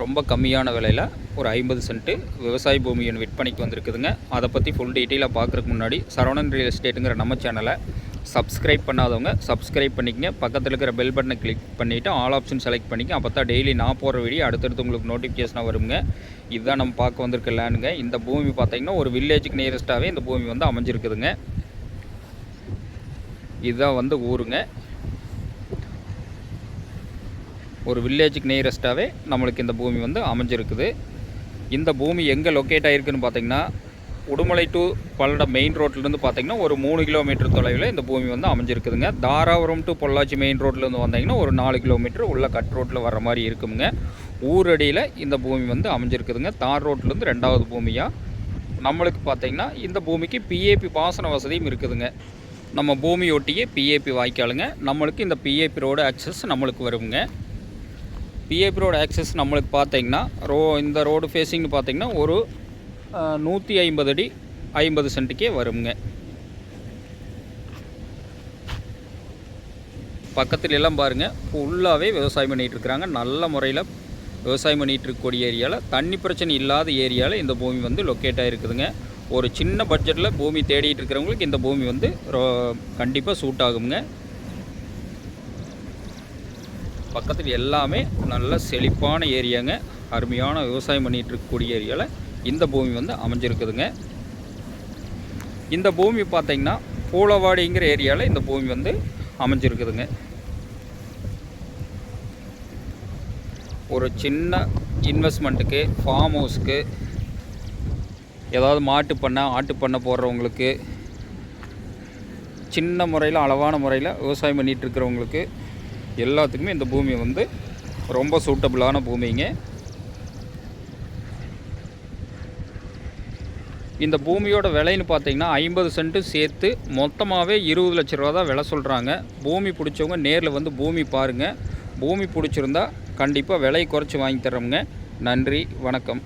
ரொம்ப கம்மியான விலையில் ஒரு 50 சென்ட்டு விவசாய பூமி ஒன்று விற்பனைக்கு வந்திருக்குதுங்க. அதை பற்றி ஃபுல் டீட்டெயிலாக பார்க்குறதுக்கு முன்னாடி சரவணன் ரியல் எஸ்டேட்டுங்கிற நம்ம சேனலை சப்ஸ்கிரைப் பண்ணாதவங்க சப்ஸ்கிரைப் பண்ணிக்கங்க. பக்கத்தில் இருக்கிற பெல் பட்டனை கிளிக் பண்ணிவிட்டு ஆல் ஆப்ஷன் செலக்ட் பண்ணிக்க. அப்போ தான் டெய்லி நான் போகிற வீடியோ அடுத்தடுத்து உங்களுக்கு நோட்டிஃபிகேஷனாக வருங்க. இதுதான் நம்ம பார்க்க வந்திருக்க லேண்டுங்க. இந்த பூமி பார்த்திங்கன்னா ஒரு வில்லேஜுக்கு நியரஸ்ட்டாகவே இந்த பூமி வந்து அமைஞ்சிருக்குதுங்க. இதுதான் வந்து ஊருங்க. ஒரு வில்லேஜுக்கு நியரஸ்ட்டாகவே நம்மளுக்கு இந்த பூமி வந்து அமைஞ்சிருக்குது. இந்த பூமி எங்கே லொக்கேட் ஆகிருக்குன்னு பார்த்திங்கன்னா உடுமலை டு பல்லடம் மெயின் ரோட்லேருந்து பார்த்திங்கன்னா ஒரு 3 கிலோமீட்டர் தொலைவில் இந்த பூமி வந்து அமைஞ்சிருக்குதுங்க. தாராபுரம் டு பொள்ளாச்சி மெயின் ரோட்லேருந்து வந்தீங்கன்னா ஒரு 4 கிலோமீட்டர் உள்ள கட் ரோட்டில் வர மாதிரி இருக்குங்க. ஊரடியில் இந்த பூமி வந்து அமைஞ்சிருக்குதுங்க. தார் ரோட்லேருந்து 2வது பூமியாக நம்மளுக்கு பார்த்திங்கன்னா இந்த பூமிக்கு பிஏபி பாசன வசதியும் இருக்குதுங்க. நம்ம பூமி ஒட்டியே பிஏபி வாய்க்காலுங்க. நம்மளுக்கு இந்த பிஏபி ரோடு ஆக்சஸ் நம்மளுக்கு வருங்க. பிஏபி ரோடு ஆக்சஸ் நம்மளுக்கு பார்த்திங்கன்னா இந்த ரோடு ஃபேஸிங்னு பார்த்திங்கன்னா ஒரு 150 அடி 50 சென்ட்டுக்கே வருங்க. பக்கத்துல எல்லாம் பாருங்கள் ஃபுல்லாகவே விவசாயம் பண்ணிகிட்டு இருக்கிறாங்க. நல்ல முறையில் விவசாயம் பண்ணிகிட்டு இருக்கக்கூடிய ஏரியாவில் தண்ணி பிரச்சனை இல்லாத ஏரியாவில் இந்த பூமி வந்து லொக்கேட் ஆகிருக்குதுங்க. ஒரு சின்ன பட்ஜெட்டில் பூமி தேடிட்டு இருக்கிறவங்களுக்கு இந்த பூமி வந்து கண்டிப்பாக சூட் ஆகுங்க. பக்கத்தில் எல்லாமே நல்ல செழிப்பான ஏரியாங்க. அருமையான விவசாயம் பண்ணிகிட்டு இருக்கக்கூடிய ஏரியாவில் இந்த பூமி வந்து அமைஞ்சிருக்குதுங்க. இந்த பூமி பார்த்திங்கன்னா பூலவாடிங்கிற ஏரியாவில் இந்த பூமி வந்து அமைஞ்சிருக்குதுங்க. ஒரு சின்ன இன்வெஸ்ட்மெண்ட்டுக்கு ஃபார்ம் ஹவுஸ்க்கு ஏதாவது மாட்டு பண்ணை ஆட்டு பண்ணை போடுறவங்களுக்கு சின்ன முறையில் அளவான முறையில் விவசாயம் பண்ணிகிட்டு இருக்கிறவங்களுக்கு எல்லாத்துக்குமே இந்த பூமி வந்து ரொம்ப சூட்டபுளான பூமிங்க. இந்த பூமியோட விலைன்னு பார்த்தீங்கன்னா 50 சென்ட்டு சேர்த்து மொத்தமாகவே 20 லட்ச ரூபா தான் விலை சொல்கிறாங்க. பூமி பிடிச்சவங்க நேரில் வந்து பூமி பாருங்கள். பூமி பிடிச்சிருந்தா கண்டிப்பாக விலை குறைச்சி வாங்கி தர்றோமுங்க. நன்றி, வணக்கம்.